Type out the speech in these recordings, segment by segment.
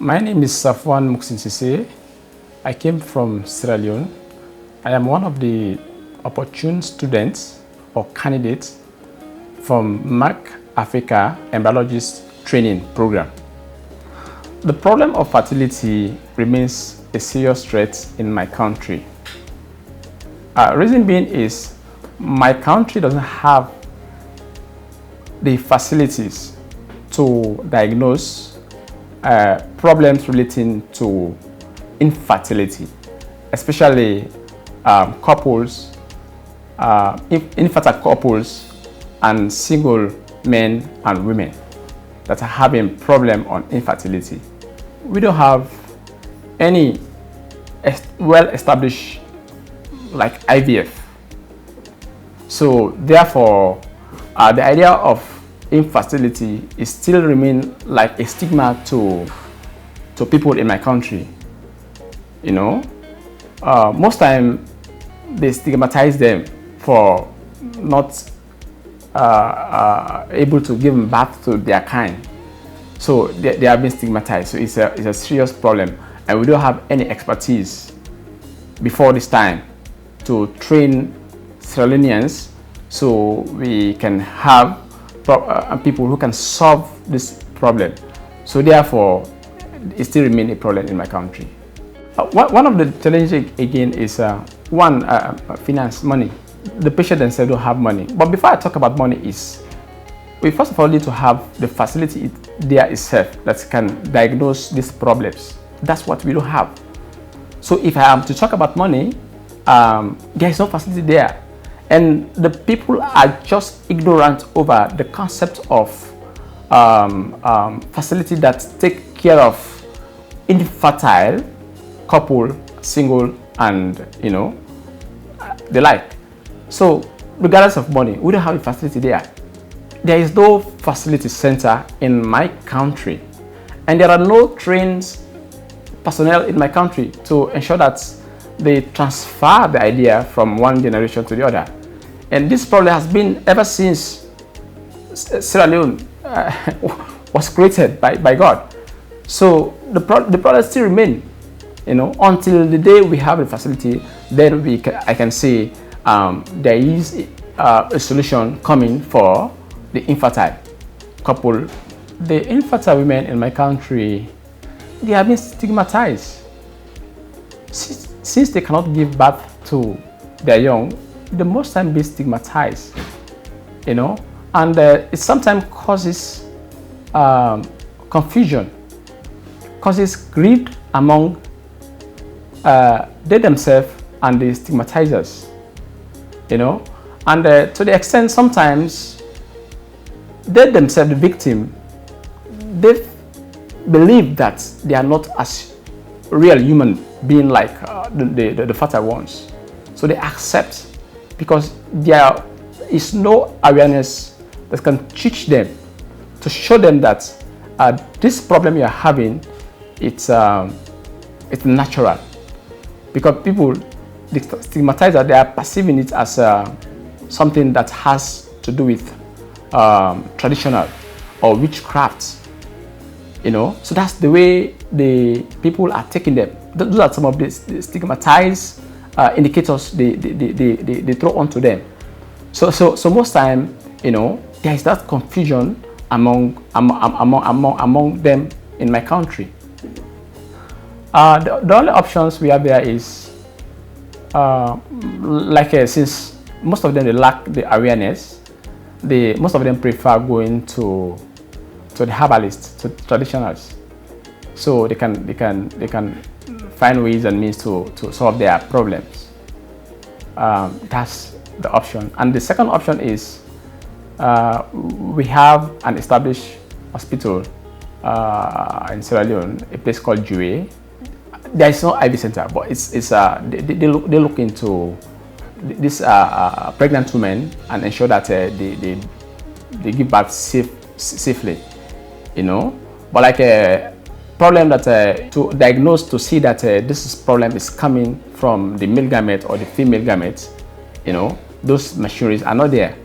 My name is Safuan Muckson Sesay. I came from Sierra Leone. I am one of the opportune students or candidates from Merck Africa Embryology Training Program. The problem of fertility remains a serious threat in my country. Reason being is my country doesn't have the facilities to diagnose problems relating to infertility, especially couples, infertile couples and single men and women that are having problem on infertility. We don't have any well-established like IVF. So therefore, the idea of infertility is still remain like a stigma to people in my country. You know, most time they stigmatize them for not able to give birth to their kind. So they have been stigmatized. So it's a serious problem, and we don't have any expertise before this time to train Sierra Leoneans so we can have people who can solve this problem. So therefore, it still remains a problem in my country. One of the challenges again is finance, money. The patient themselves don't have money. But before I talk about money, we first of all need to have the facility there itself that can diagnose these problems. That's what we don't have. So if I am to talk about money, there is no facility there. And the people are just ignorant over the concept of facility that take care of infertile couple, single, and the like. So regardless of money, we don't have a facility there. There is no facility center in my country, and there are no trained personnel in my country to ensure that they transfer the idea from one generation to the other. And this problem has been ever since Sierra Leone was created by God. So the problem still remains, until the day we have a facility. Then I can say there is a solution coming for the infertile couple. The infertile women in my country, they have been stigmatized since they cannot give birth to their young. The most time be stigmatized, and it sometimes causes confusion, causes grief among they themselves and the stigmatizers, and to the extent sometimes they themselves, the victim, they believe that they are not as real human being like the fertile ones, so they accept, because there is no awareness that can teach them, to show them that this problem you are having, it's natural. Because people, the stigmatizer, they are perceiving it as something that has to do with traditional or witchcraft. So that's the way the people are taking them. Those are some of the stigmatized indicators they throw onto them. So most time, there is that confusion among them in my country. The only options we have there is since most of them they lack the awareness, most of them prefer going to the herbalists, to traditionals, so they can find ways and means to solve their problems. That's the option. And the second option is we have an established hospital in Sierra Leone, a place called Jue. There is no IV center, but they look into this pregnant women and ensure that they give birth safely, But like a problem that to diagnose, to see that this problem is coming from the male gamete or the female gamete, those machineries are not there,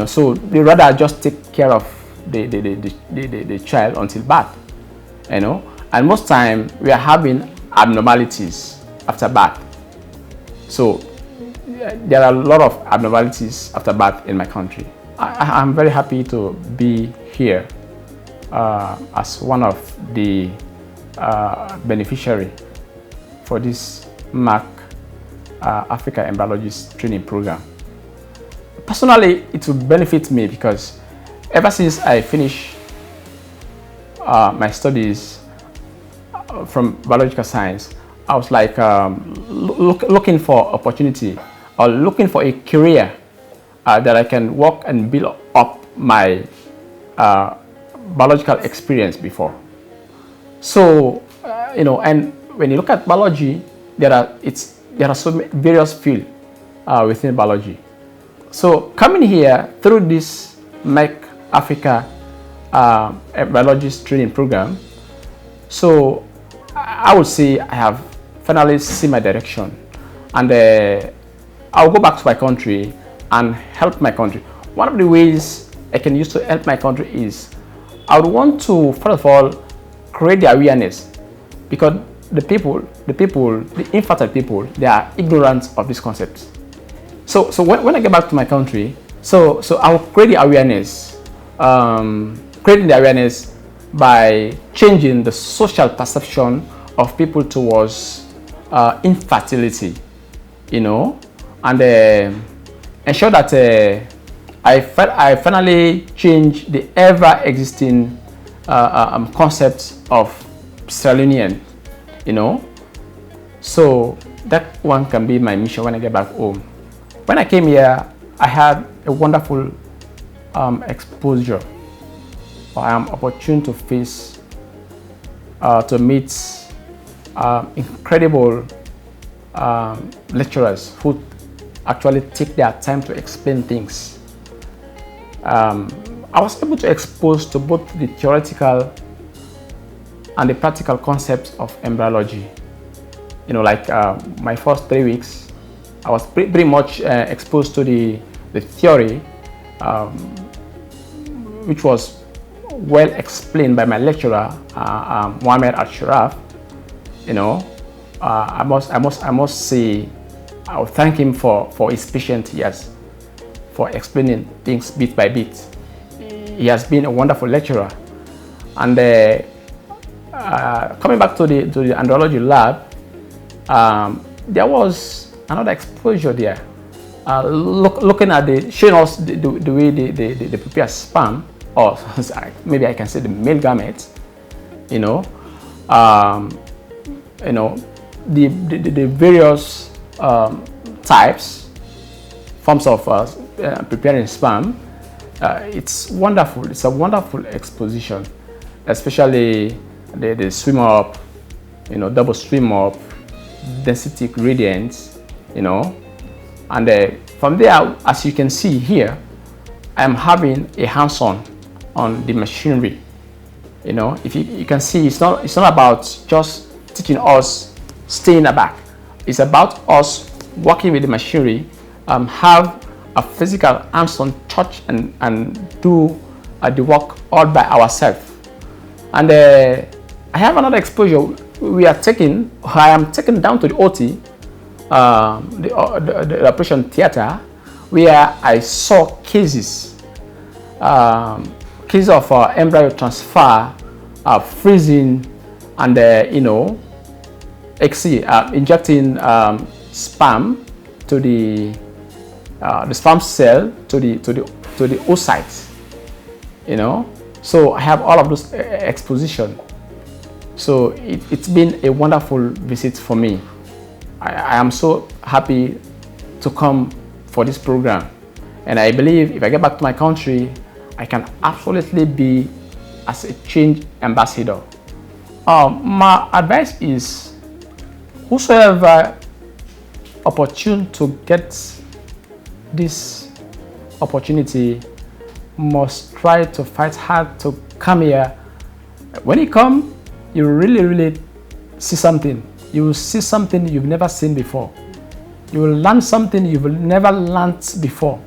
So they rather just take care of the child until birth, and most time we are having abnormalities after birth. So there are a lot of abnormalities after birth in my country. I'm very happy to be here as one of the beneficiary for this Merck Africa Embryologist Training Program. Personally, it will benefit me because ever since I finished my studies from biological science, I was like looking for opportunity or looking for a career that I can work and build up my biological experience before. So, and when you look at biology, there are so many various fields within biology. So coming here through this Merck Africa Biologist Training Program, so I would say I have finally seen my direction, and I'll go back to my country and help my country. One of the ways I can use to help my country is I would want to, first of all, create the awareness, because the infertile people, they are ignorant of this concept. So when I get back to my country, so I'll create the awareness, creating the awareness by changing the social perception of people towards infertility, and ensure that I finally change the ever-existing concept of sterile union, So that one can be my mission when I get back home. When I came here, I had a wonderful exposure. I am opportune to face, to meet incredible lecturers who actually take their time to explain things. I was able to expose to both the theoretical and the practical concepts of embryology. Like my first 3 weeks, I was pretty much exposed to the theory, which was well explained by my lecturer, Mohammed Al-Sharaf. I must say, I will thank him for his patience, yes, for explaining things bit by bit. He has been a wonderful lecturer. And coming back to the embryology lab, there was another exposure there. Looking at showing us the way they prepare sperm, or maybe I can say the male gametes. The various types, forms of preparing sperm. It's wonderful. It's a wonderful exposition, especially the swim up, double swim up, density gradients, and from there, as you can see here, I am having a hands-on on the machinery. If you can see, it's not about just teaching us staying back. It's about us working with the machinery, have a physical hands-on touch and do the work all by ourselves. And I have another exposure. I am taken down to the OT, the operation theater, where I saw cases of embryo transfer, freezing, and injecting sperm to the sperm cell to the oocytes. So I have all of those exposition. So it's been a wonderful visit for me. I am so happy to come for this program, and I believe if I get back to my country, I can absolutely be as a change ambassador. My advice is, whosoever opportune to get this opportunity must try to fight hard to come here. When you come, you really see something. You will see something you've never seen before. You will learn something you've never learned before.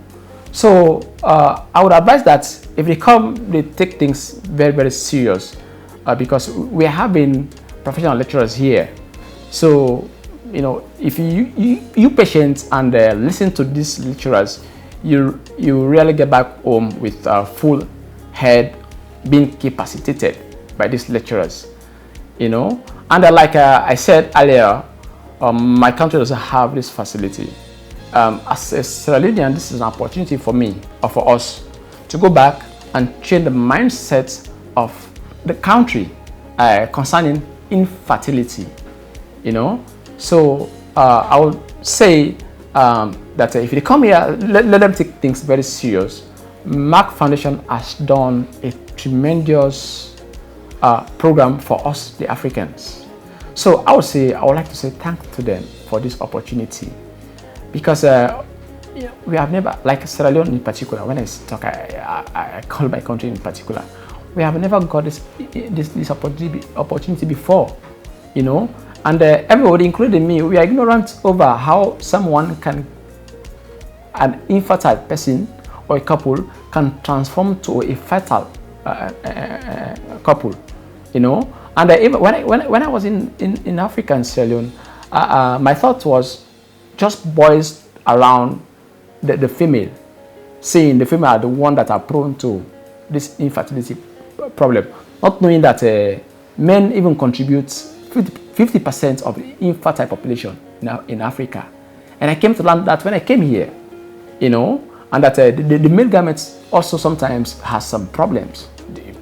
So I would advise that if they come, they take things very serious. because we are having professional lecturers here. So, you know, if you patients and listen to these lecturers, you really get back home with a full head, being capacitated by these lecturers, you know. And like I said earlier, my country doesn't have this facility. As a Sierra Leonean, this is an opportunity for me or for us to go back and change the mindset of the country concerning infertility, you know. So I would say that if they come here, let them take things very serious. Merck Foundation has done a tremendous program for us, the Africans. So I would like to say thanks to them for this opportunity, because we have never, like Sierra Leone in particular, when I talk, I call my country in particular, we have never got this opportunity before, you know. And everybody, including me, we are ignorant over how an infertile person or a couple can transform to a fertile couple, you know. And even when I was in Africa and Sierra Leone, my thought was just boys around the female, saying the female are the one that are prone to this infertility problem, not knowing that men even contribute 50% of the infertile population now in Africa. And I came to learn that when I came here, you know, and that the male gametes also sometimes has some problems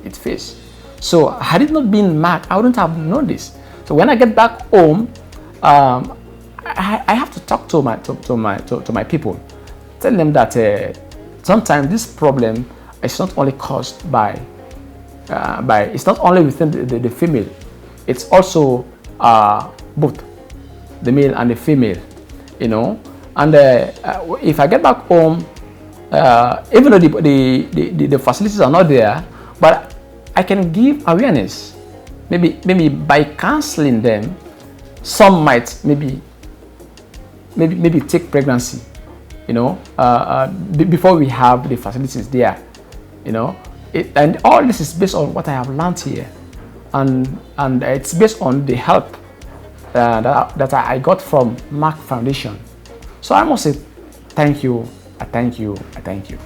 it faces. So had it not been Merck, I wouldn't have known this. So when I get back home, I have to talk to my people, tell them that sometimes this problem is not only caused by it's not only within the female, it's also both the male and the female, you know. And if I get back home, even though the facilities are not there, but I can give awareness. Maybe by counseling them, some might maybe take pregnancy, you know, before we have the facilities there, you know. And all this is based on what I have learned here, and it's based on the help that I got from Merck Foundation. So I must say thank you, I thank you, I thank you.